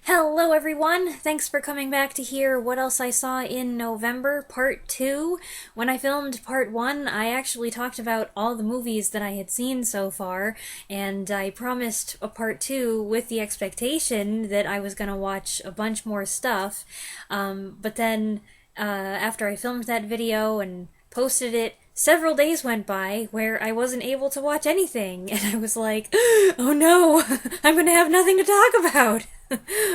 Hello everyone! Thanks for coming back to hear what else I saw in November, part 2. When I filmed part 1, I actually talked about all the movies that I had seen so far, and I promised a part 2 with the expectation that I was going to watch a bunch more stuff. But then, after I filmed that video and posted it, several days went by where I wasn't able to watch anything, and I was like, oh no, I'm gonna have nothing to talk about!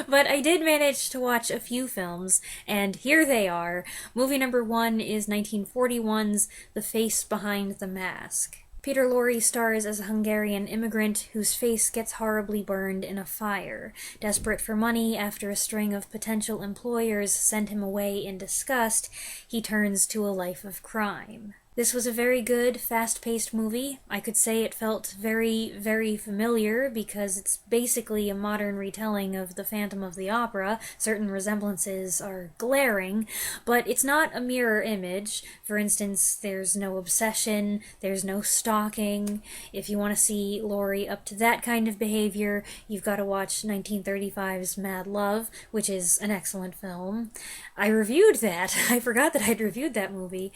But I did manage to watch a few films, and here they are. Movie number 1 is 1941's The Face Behind the Mask. Peter Lorre stars as a Hungarian immigrant whose face gets horribly burned in a fire. Desperate for money after a string of potential employers send him away in disgust, he turns to a life of crime. This was a very good, fast-paced movie. I could say it felt very, very familiar because it's basically a modern retelling of The Phantom of the Opera. Certain resemblances are glaring, but it's not a mirror image. For instance, there's no obsession, there's no stalking. If you want to see Lorre up to that kind of behavior, you've got to watch 1935's Mad Love, which is an excellent film. I reviewed that. I forgot that I'd reviewed that movie.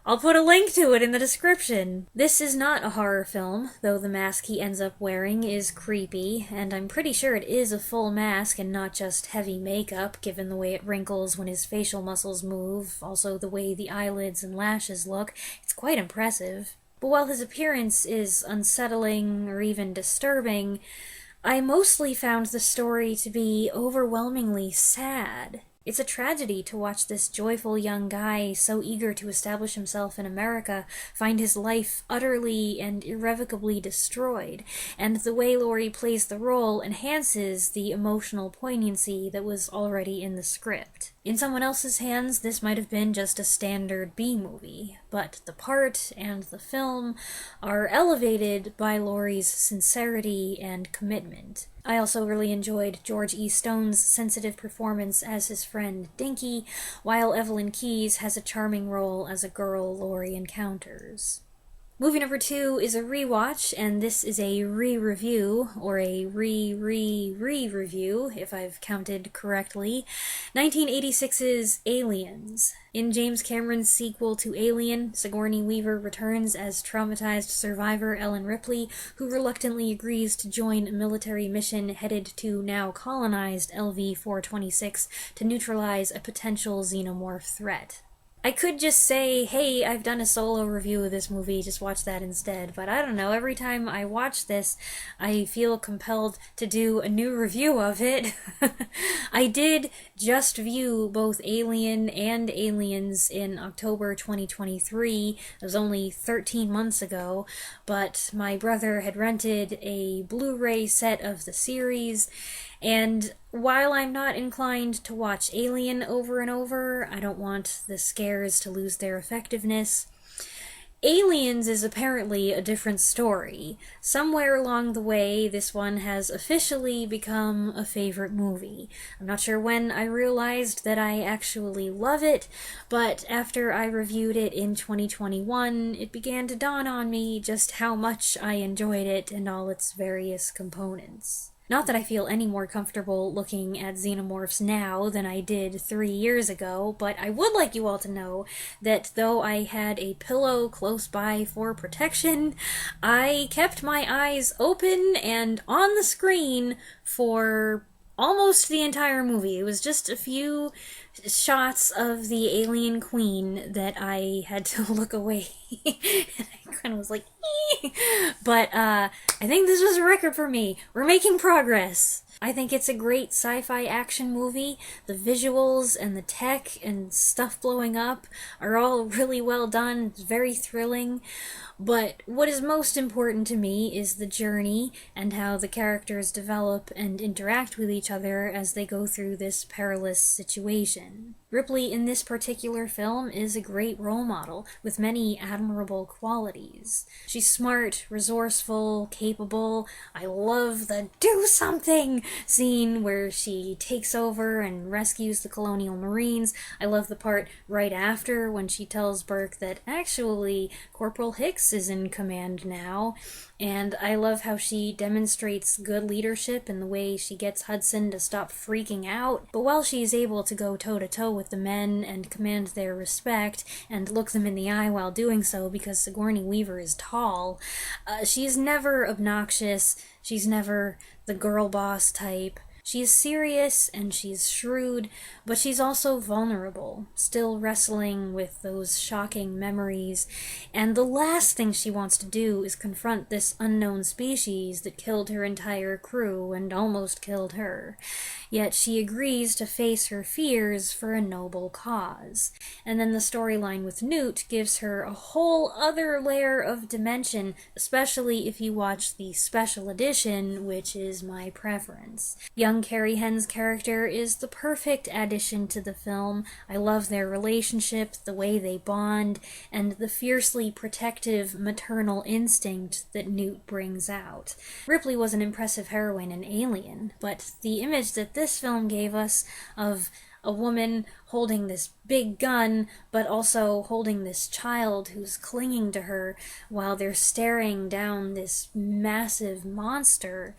I'll put a link to it in the description. This is not a horror film, though the mask he ends up wearing is creepy, and I'm pretty sure it is a full mask and not just heavy makeup, given the way it wrinkles when his facial muscles move, also the way the eyelids and lashes look. It's quite impressive. But while his appearance is unsettling or even disturbing, I mostly found the story to be overwhelmingly sad. It's a tragedy to watch this joyful young guy, so eager to establish himself in America, find his life utterly and irrevocably destroyed, and the way Lorre plays the role enhances the emotional poignancy that was already in the script. In someone else's hands, this might have been just a standard B-movie, but the part and the film are elevated by Lorre's sincerity and commitment. I also really enjoyed George E. Stone's sensitive performance as his friend Dinky, while Evelyn Keyes has a charming role as a girl Lorre encounters. Movie number 2 is a rewatch, and this is a re-review, or a re-re-re-review, if I've counted correctly. 1986's Aliens. In James Cameron's sequel to Alien, Sigourney Weaver returns as traumatized survivor Ellen Ripley, who reluctantly agrees to join a military mission headed to now colonized LV-426 to neutralize a potential xenomorph threat. I could just say, hey, I've done a solo review of this movie, just watch that instead, but I don't know, every time I watch this, I feel compelled to do a new review of it. I did just view both Alien and Aliens in October 2023, it was only 13 months ago, but my brother had rented a Blu-ray set of the series, and while I'm not inclined to watch Alien over and over, I don't want the scares to lose their effectiveness. Aliens is apparently a different story. Somewhere along the way, this one has officially become a favorite movie. I'm not sure when I realized that I actually love it, but after I reviewed it in 2021, it began to dawn on me just how much I enjoyed it and all its various components. Not that I feel any more comfortable looking at xenomorphs now than I did 3 years ago, but I would like you all to know that though I had a pillow close by for protection, I kept my eyes open and on the screen for almost the entire movie. It was just a few shots of the alien queen that I had to look away. And I kind of was like, but I think this was a record for me. We're making progress. I think it's a great sci-fi action movie. The visuals and the tech and stuff blowing up are all really well done. It's very thrilling. But what is most important to me is the journey and how the characters develop and interact with each other as they go through this perilous situation. Ripley in this particular film is a great role model with many admirable qualities. She's smart, resourceful, capable. I love the do something scene where she takes over and rescues the colonial marines. I love the part right after when she tells Burke that actually Corporal Hicks is in command now. And I love how she demonstrates good leadership in the way she gets Hudson to stop freaking out. But while she's able to go toe-to-toe with the men and command their respect, and look them in the eye while doing so because Sigourney Weaver is tall, she's never obnoxious, she's never the girl boss type. She's serious and she's shrewd, but she's also vulnerable, still wrestling with those shocking memories, and the last thing she wants to do is confront this unknown species that killed her entire crew and almost killed her. Yet she agrees to face her fears for a noble cause. And then the storyline with Newt gives her a whole other layer of dimension, especially if you watch the special edition, which is my preference. Young Carrie Henn's character is the perfect addition to the film. I love their relationship, the way they bond, and the fiercely protective maternal instinct that Newt brings out. Ripley was an impressive heroine in Alien, but the image that this film gave us of a woman holding this big gun, but also holding this child who's clinging to her while they're staring down this massive monster,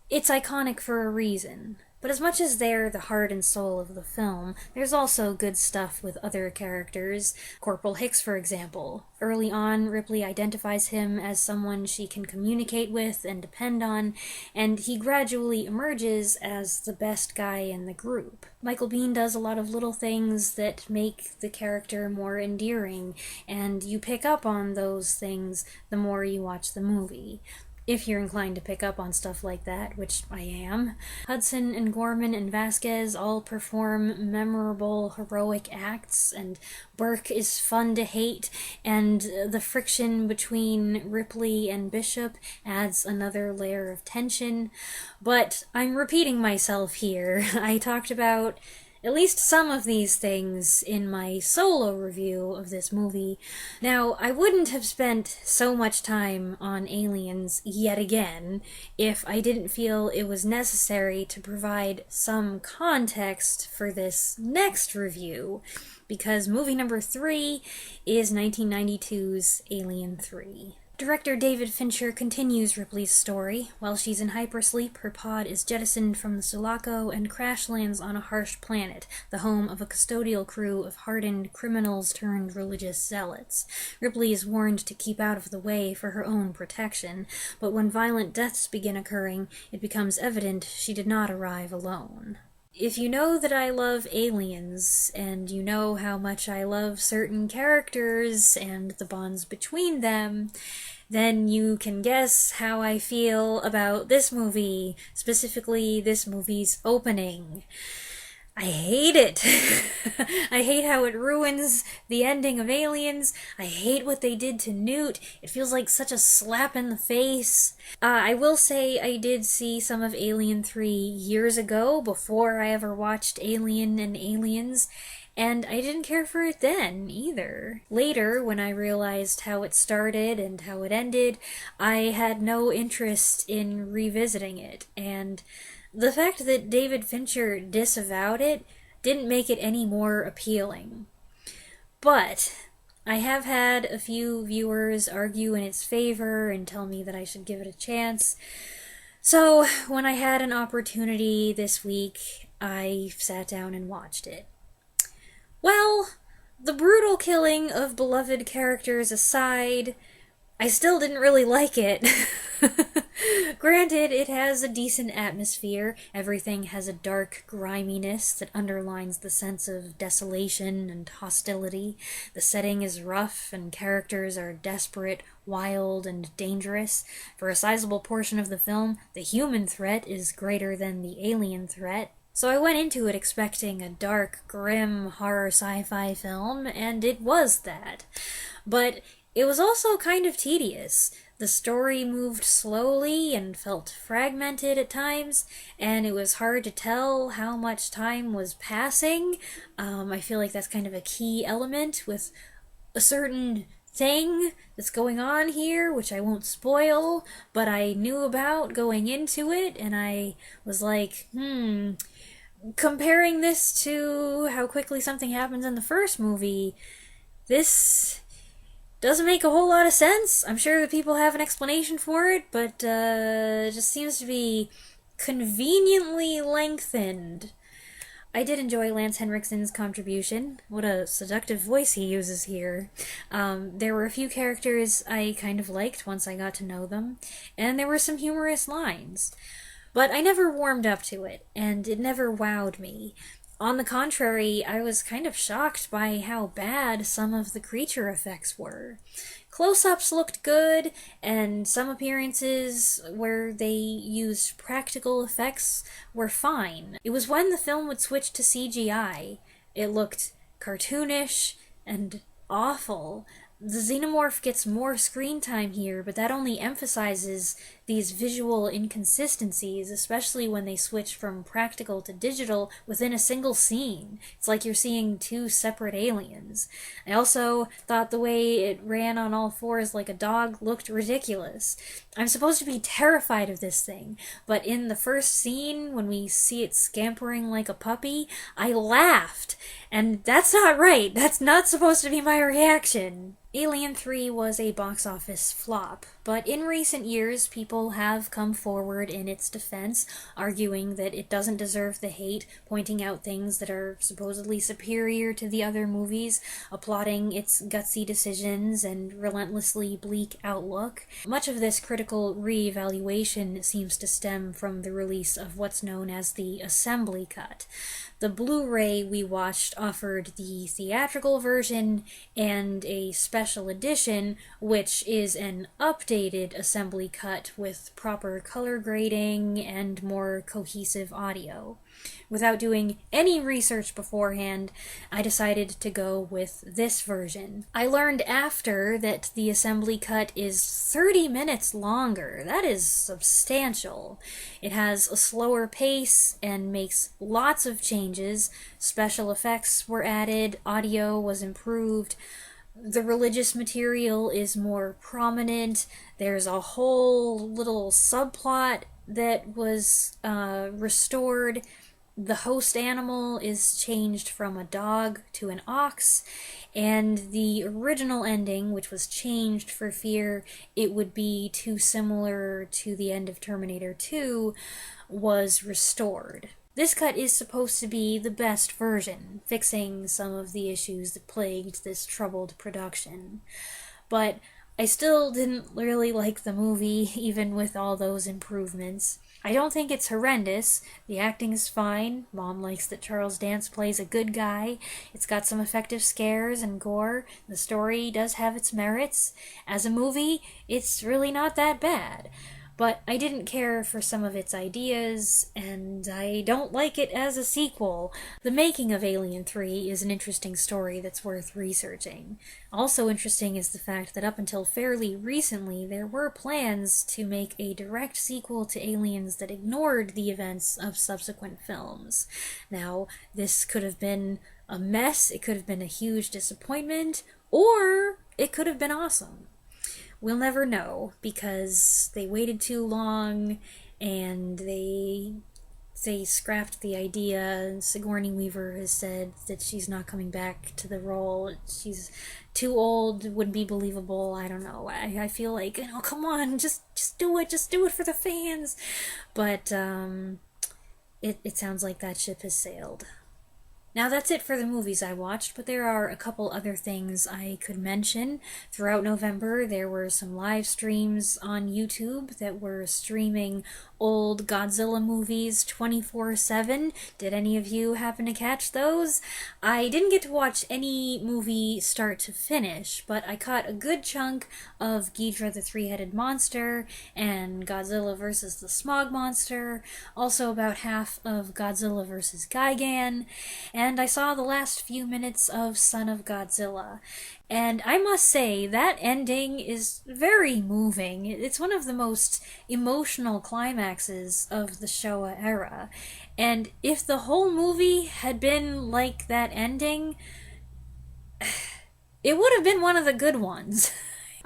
it's iconic for a reason. But as much as they're the heart and soul of the film, there's also good stuff with other characters. Corporal Hicks, for example. Early on, Ripley identifies him as someone she can communicate with and depend on, and he gradually emerges as the best guy in the group. Michael Biehn does a lot of little things that make the character more endearing, and you pick up on those things the more you watch the movie. If you're inclined to pick up on stuff like that, which I am. Hudson and Gorman and Vasquez all perform memorable, heroic acts, and Burke is fun to hate, and the friction between Ripley and Bishop adds another layer of tension. But I'm repeating myself here. I talked about at least some of these things in my solo review of this movie. Now, I wouldn't have spent so much time on Aliens yet again if I didn't feel it was necessary to provide some context for this next review, because movie number 3 is 1992's Alien 3. Director David Fincher continues Ripley's story. While she's in hypersleep, her pod is jettisoned from the Sulaco and crash lands on a harsh planet, the home of a custodial crew of hardened criminals turned religious zealots. Ripley is warned to keep out of the way for her own protection, but when violent deaths begin occurring, it becomes evident she did not arrive alone. If you know that I love aliens, and you know how much I love certain characters and the bonds between them, then you can guess how I feel about this movie, specifically this movie's opening. I hate it. I hate how it ruins the ending of Aliens. I hate what they did to Newt. It feels like such a slap in the face. I will say I did see some of Alien 3 years ago, before I ever watched Alien and Aliens, and I didn't care for it then, either. Later, when I realized how it started and how it ended, I had no interest in revisiting it, and the fact that David Fincher disavowed it didn't make it any more appealing. But I have had a few viewers argue in its favor and tell me that I should give it a chance. So when I had an opportunity this week, I sat down and watched it. Well, the brutal killing of beloved characters aside, I still didn't really like it. Granted, it has a decent atmosphere. Everything has a dark griminess that underlines the sense of desolation and hostility. The setting is rough, and characters are desperate, wild, and dangerous. For a sizable portion of the film, the human threat is greater than the alien threat. So I went into it expecting a dark, grim, horror sci-fi film, and it was that. But it was also kind of tedious. The story moved slowly and felt fragmented at times, and it was hard to tell how much time was passing. I feel like that's kind of a key element with a certain thing that's going on here, which I won't spoil, but I knew about going into it, and I was like, comparing this to how quickly something happens in the first movie, this Doesn't make a whole lot of sense. I'm sure that people have an explanation for it, but it just seems to be conveniently lengthened. I did enjoy Lance Henriksen's contribution. What a seductive voice he uses here. There were a few characters I kind of liked once I got to know them, and there were some humorous lines. But I never warmed up to it, and it never wowed me. On the contrary, I was kind of shocked by how bad some of the creature effects were. Close-ups looked good, and some appearances where they used practical effects were fine. It was when the film would switch to CGI. It looked cartoonish and awful. The xenomorph gets more screen time here, but that only emphasizes these visual inconsistencies, especially when they switch from practical to digital within a single scene. It's like you're seeing two separate aliens. I also thought the way it ran on all fours like a dog looked ridiculous. I'm supposed to be terrified of this thing, but in the first scene, when we see it scampering like a puppy, I laughed. And that's not right. That's not supposed to be my reaction. Alien 3 was a box office flop, but in recent years people have come forward in its defense, arguing that it doesn't deserve the hate, pointing out things that are supposedly superior to the other movies, applauding its gutsy decisions and relentlessly bleak outlook. Much of this critical re-evaluation seems to stem from the release of what's known as the assembly cut. The Blu-ray we watched offered the theatrical version and a special edition, which is an updated assembly cut with proper color grading and more cohesive audio. Without doing any research beforehand, I decided to go with this version. I learned after that the assembly cut is 30 minutes longer. That is substantial. It has a slower pace and makes lots of changes. Special effects were added, audio was improved. The religious material is more prominent. There's a whole little subplot that was restored. The host animal is changed from a dog to an ox, and the original ending, which was changed for fear it would be too similar to the end of Terminator 2, was restored. This cut is supposed to be the best version, fixing some of the issues that plagued this troubled production. But I still didn't really like the movie, even with all those improvements. I don't think it's horrendous. The acting is fine. Mom likes that Charles Dance plays a good guy. It's got some effective scares and gore. The story does have its merits. As a movie, it's really not that bad. But I didn't care for some of its ideas, and I don't like it as a sequel. The making of Alien 3 is an interesting story that's worth researching. Also interesting is the fact that up until fairly recently, there were plans to make a direct sequel to Aliens that ignored the events of subsequent films. Now, this could have been a mess, it could have been a huge disappointment, or it could have been awesome. We'll never know, because they waited too long, and they scrapped the idea. Sigourney Weaver has said that she's not coming back to the role. She's too old, wouldn't be believable. I don't know. I feel like, come on, just do it. Just do it for the fans. But it sounds like that ship has sailed. Now that's it for the movies I watched, but there are a couple other things I could mention. Throughout November, there were some live streams on YouTube that were streaming old Godzilla movies 24/7. Did any of you happen to catch those? I didn't get to watch any movie start to finish, but I caught a good chunk of Ghidorah the Three-Headed Monster and Godzilla vs. the Smog Monster, also about half of Godzilla vs. Gigan, and I saw the last few minutes of Son of Godzilla. And I must say, that ending is very moving. It's one of the most emotional climaxes of the Showa era. And if the whole movie had been like that ending, it would have been one of the good ones.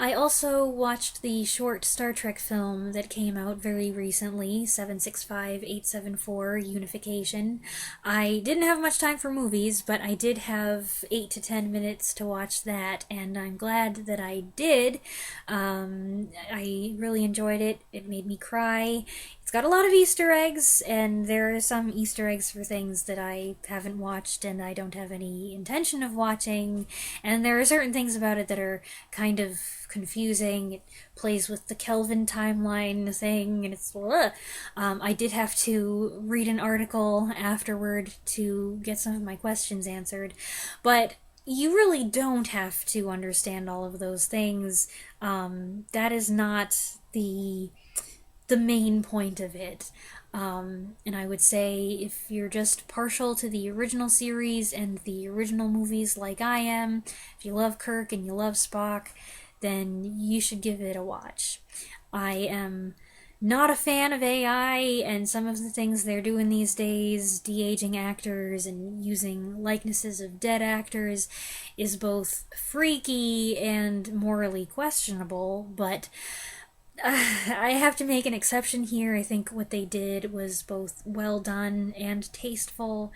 I also watched the short Star Trek film that came out very recently, 765874 Unification. I didn't have much time for movies, but I did have 8 to 10 minutes to watch that, and I'm glad that I did. I really enjoyed it. It made me cry. It's got a lot of Easter eggs, and there are some Easter eggs for things that I haven't watched and I don't have any intention of watching, and there are certain things about it that are kind of confusing. It plays with the Kelvin timeline thing, and it's I did have to read an article afterward to get some of my questions answered, but you really don't have to understand all of those things. That is not the main point of it. And I would say if you're just partial to the original series and the original movies like I am, if you love Kirk and you love Spock, then you should give it a watch. I am not a fan of AI and some of the things they're doing these days, de-aging actors and using likenesses of dead actors, is both freaky and morally questionable, but I have to make an exception here. I think what they did was both well done and tasteful,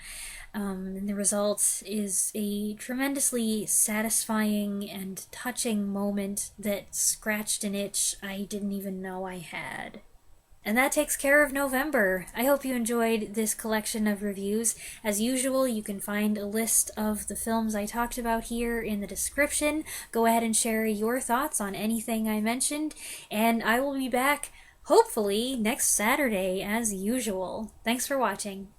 and the result is a tremendously satisfying and touching moment that scratched an itch I didn't even know I had. And that takes care of November. I hope you enjoyed this collection of reviews. As usual, you can find a list of the films I talked about here in the description. Go ahead and share your thoughts on anything I mentioned, and I will be back, hopefully, next Saturday as usual. Thanks for watching.